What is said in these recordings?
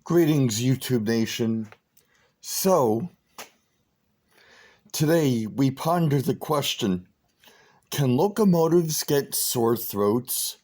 Greetings, YouTube Nation. So, today we ponder the question, can locomotives get sore throats?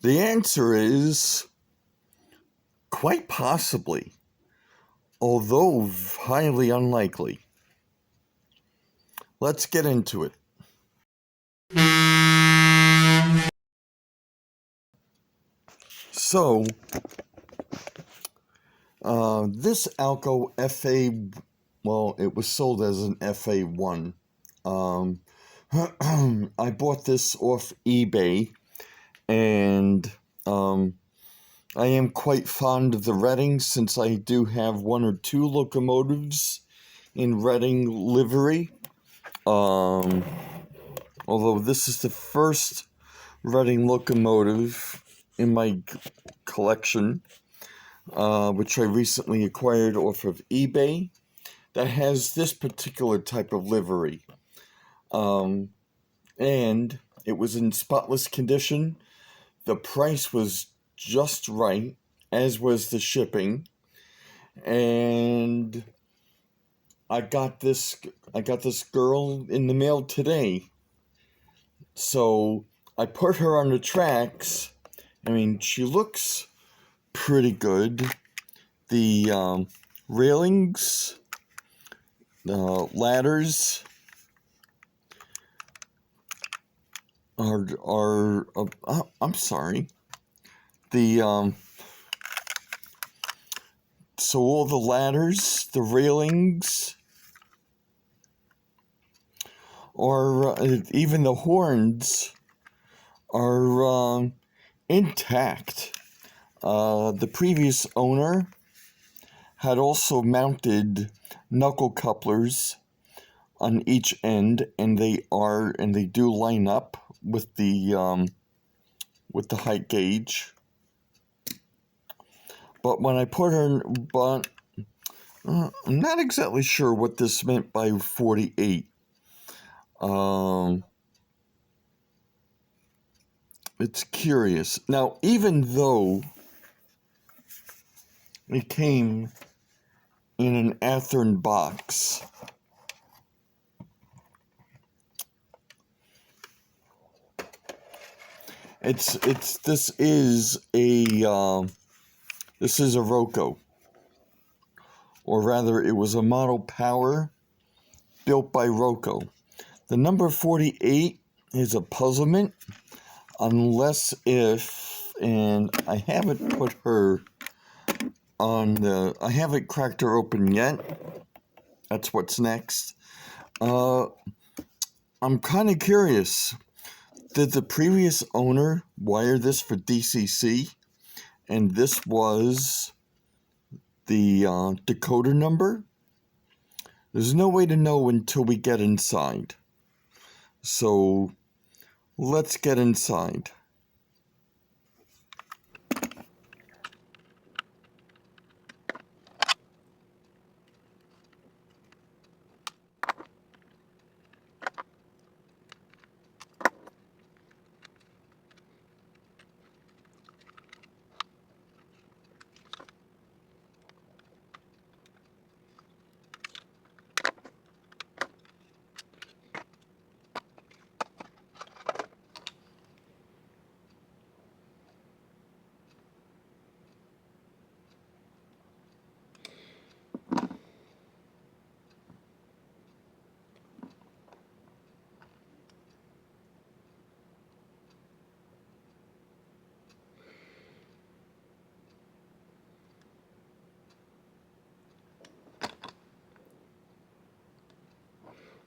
The answer is quite possibly, although highly unlikely. Let's get into it. So, this Alco FA, well, it was sold as an FA1. I bought this off eBay, and I am quite fond of the Reading since I do have one or two locomotives in Reading livery. Although this is the first Reading locomotive in my collection, which I recently acquired off of eBay, that has this particular type of livery. And it was in spotless condition. The price was just right, as was the shipping. And I got this girl in the mail today. So I put her on the tracks. I mean, she looks pretty good. The railings, the ladders are I'm sorry. The so all the ladders, the railings, or even the horns are intact. The previous owner had also mounted knuckle couplers on each end, and they do line up with the height gauge. But when I put her, I'm not exactly sure what this meant by 48. It's curious. Now, even though it came in an Athearn box, this is a Roco, or rather, it was a model power built by Roco. The number 48 is a puzzlement, unless if, and I haven't put her I haven't cracked her open yet. That's what's next. I'm kind of curious. Did the previous owner wire this for DCC? And this was the decoder number? There's no way to know until we get inside. So let's get inside.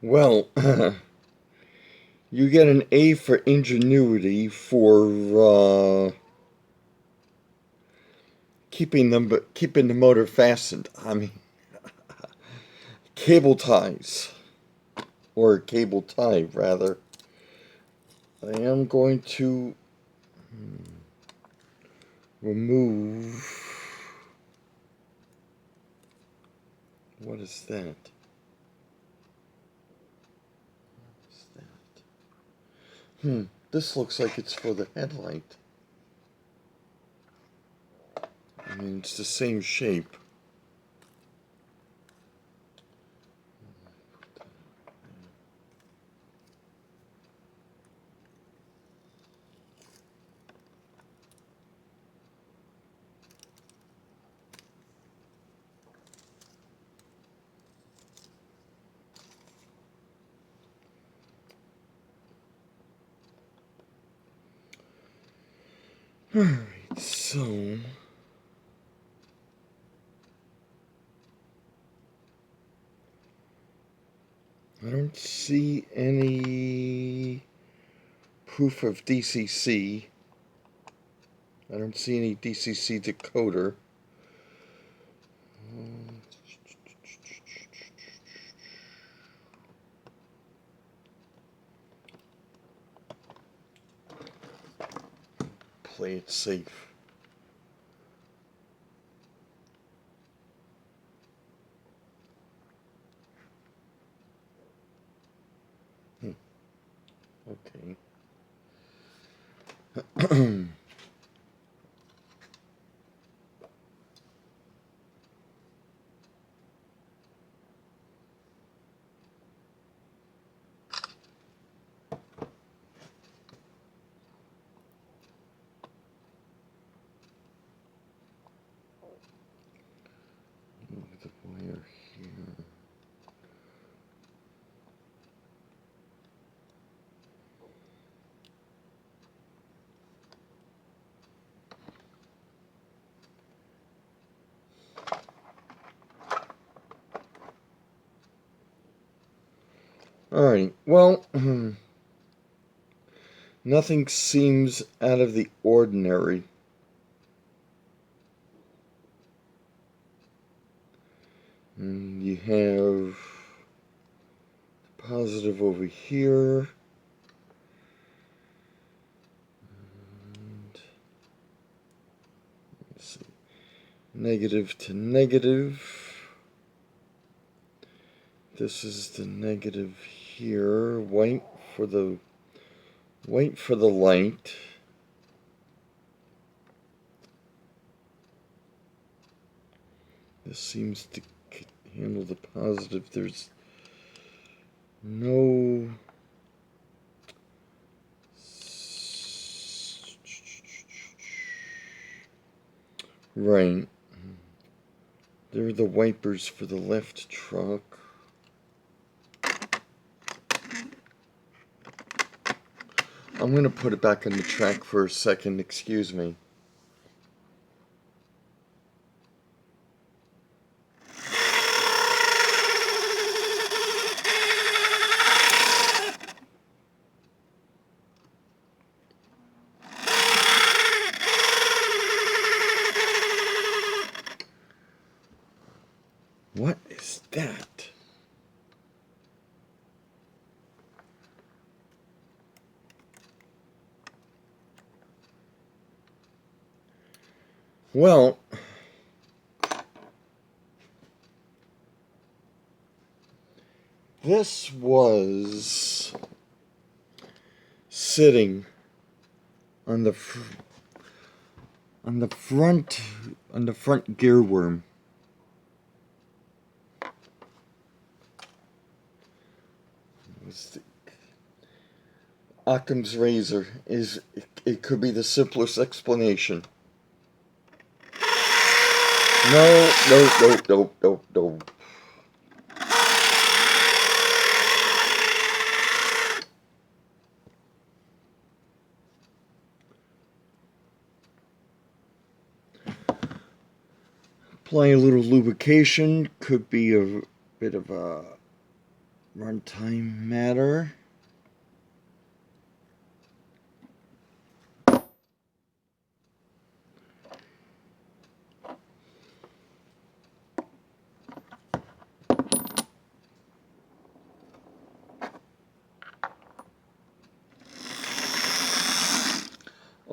Well, you get an A for ingenuity for keeping the motor fastened. I mean, cable ties, or cable tie rather. I am going to remove. What is that? This looks like it's for the headlight. I mean, it's the same shape. Alright, so I don't see any proof of DCC. I don't see any DCC decoder. Play it safe. Okay. Move the wire here. Alright, well, nothing seems out of the ordinary. And you have positive over here. And let's see. Negative to negative. This is the negative here. White for the light. This seems to handle the positive. There's no right. There are the wipers for the left truck. I'm going to put it back on the track for a second, excuse me. What is that? Well, this was sitting on the front gear worm. Occam's razor is it could be the simplest explanation. No. Apply a little lubrication, could be a bit of a runtime matter.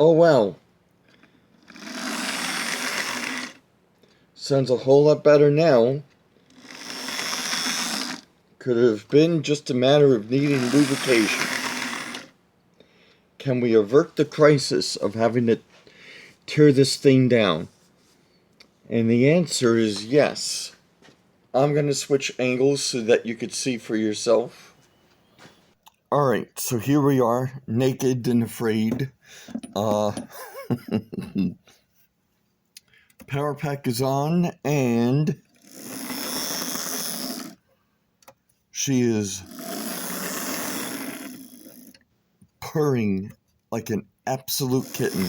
Oh well. Sounds a whole lot better now. Could have been just a matter of needing lubrication. Can we avert the crisis of having to tear this thing down? And the answer is yes. I'm going to switch angles so that you could see for yourself. Alright, so here we are, naked and afraid. Power pack is on, and she is purring like an absolute kitten.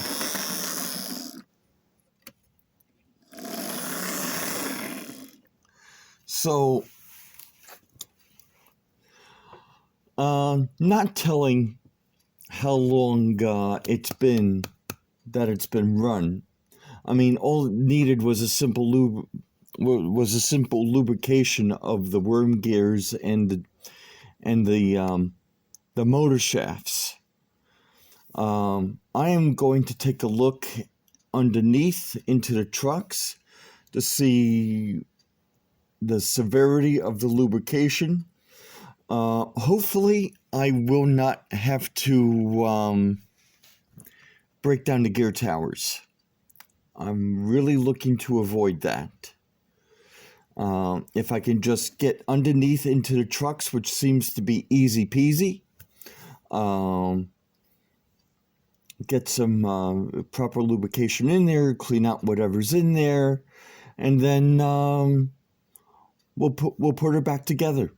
So, not telling how long it's been run. I mean, all it needed was a simple lubrication of the worm gears and the motor shafts. I am going to take a look underneath into the trucks to see the severity of the lubrication. Hopefully, I will not have to break down the gear towers. I'm really looking to avoid that. If I can just get underneath into the trucks, which seems to be easy peasy, get some proper lubrication in there, clean out whatever's in there, and then we'll put her back together.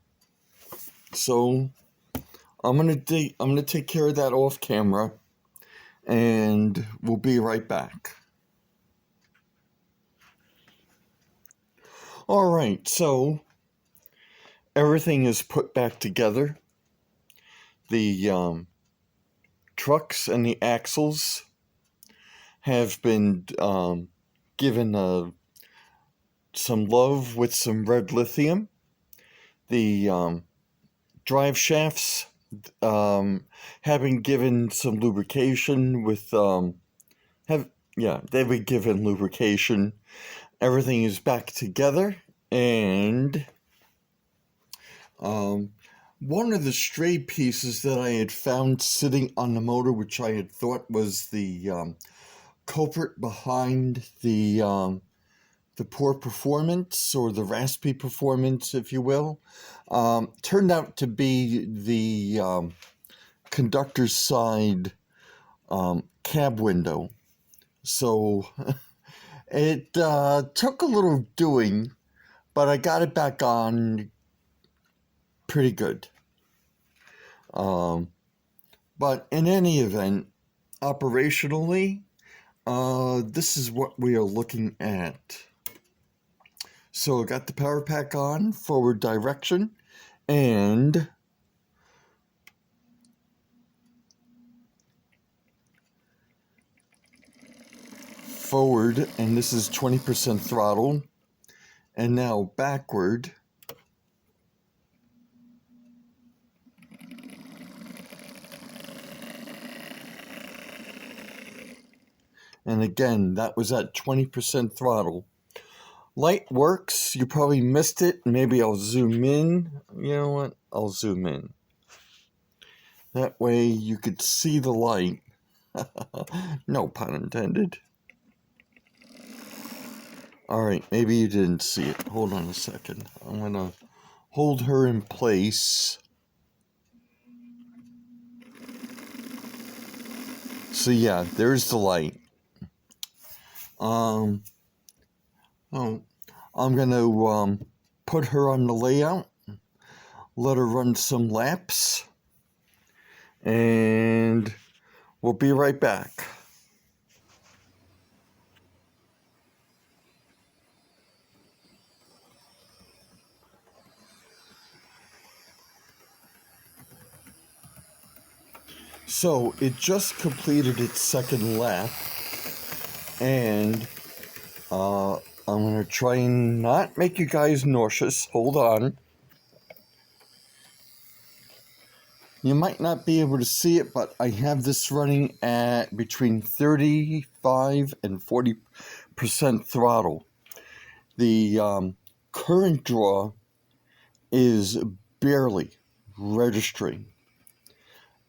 So I'm gonna take care of that off camera, and we'll be right back. All right, so everything is put back together. The trucks and the axles have been given some love with some red lithium. The drive shafts have been given some lubrication with they've been given lubrication. Everything is back together, and one of the stray pieces that I had found sitting on the motor, which I had thought was the culprit behind the poor performance, or the raspy performance, if you will, turned out to be the conductor's side cab window. So it took a little doing, but I got it back on pretty good. But in any event, operationally, this is what we are looking at. So I got the power pack on, forward direction, and forward, and this is 20% throttle, and now backward. And again, that was at 20% throttle. Light works. You probably missed it. Maybe I'll zoom in. You know what? I'll zoom in. That way you could see the light. No pun intended. Alright, maybe you didn't see it. Hold on a second. I'm going to hold her in place. So yeah, there's the light. I'm going to put her on the layout, let her run some laps, and we'll be right back. So it just completed its second lap, and I'm going to try and not make you guys nauseous. Hold on. You might not be able to see it, but I have this running at between 35 and 40% throttle. The current draw is barely registering,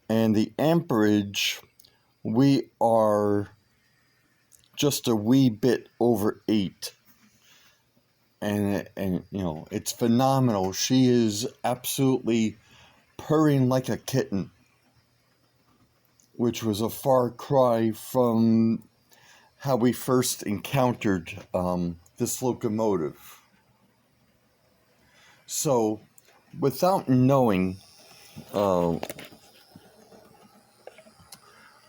and the amperage, we are just a wee bit over 8. And you know, it's phenomenal. She is absolutely purring like a kitten, which was a far cry from how we first encountered this locomotive. So, without knowing how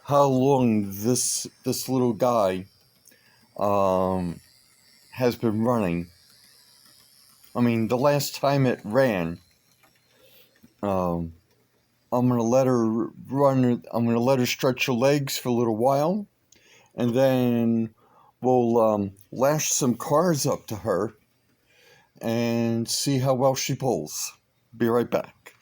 long this little guy has been running, I mean, the last time it ran, I'm gonna let her run. I'm gonna let her stretch her legs for a little while, and then we'll lash some cars up to her and see how well she pulls. Be right back.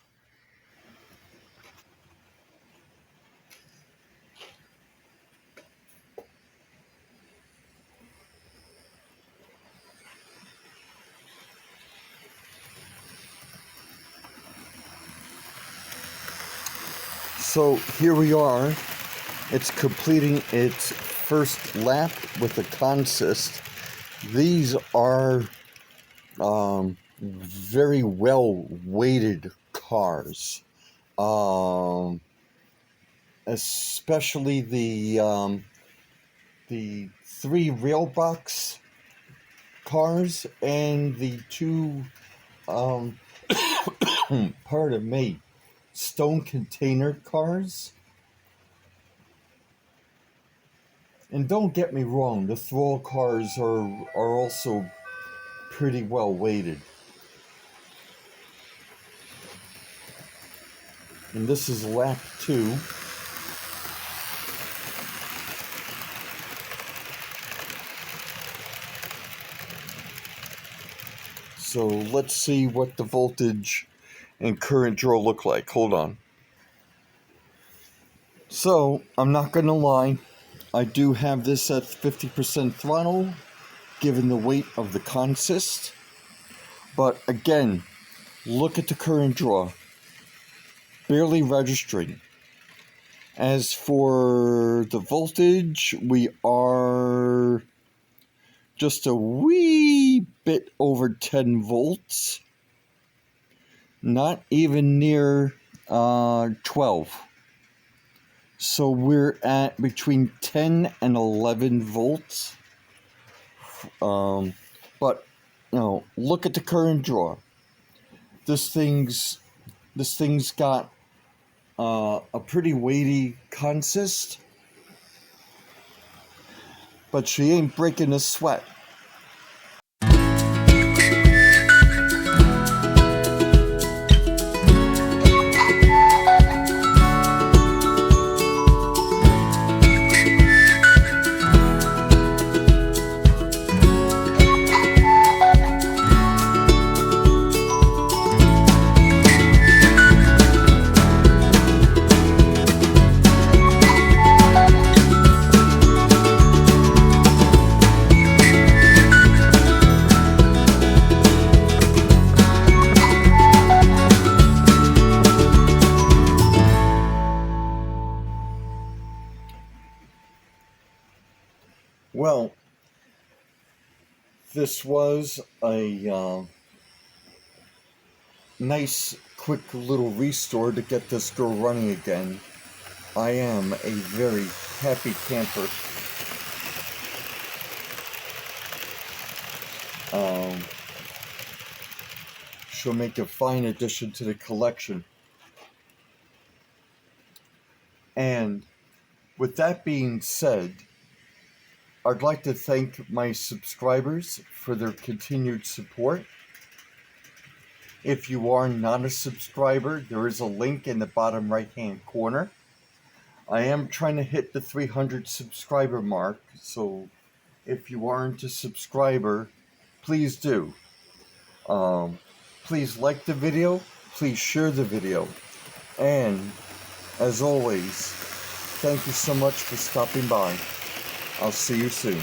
So here we are. It's completing its first lap with the consist. These are very well weighted cars, especially the 3 rail box cars and the 2 pardon me, stone container cars. And don't get me wrong, the thrall cars are also pretty well weighted. And this is lap 2. So let's see what the voltage and current draw look like. Hold on. So, I'm not gonna lie, I do have this at 50% throttle, given the weight of the consist. But again, look at the current draw. Barely registering. As for the voltage, we are just a wee bit over 10 volts. Not even near 12. So we're at between 10 and 11 volts. But you know, look at the current draw. This thing's got a pretty weighty consist, but she ain't breaking a sweat. Well, this was a nice, quick little restore to get this girl running again. I am a very happy camper. She'll make a fine addition to the collection. And with that being said, I'd like to thank my subscribers for their continued support. If you are not a subscriber, there is a link in the bottom right-hand corner. I am trying to hit the 300 subscriber mark, so if you aren't a subscriber, please do. Please like the video, please share the video, and as always, thank you so much for stopping by. I'll see you soon.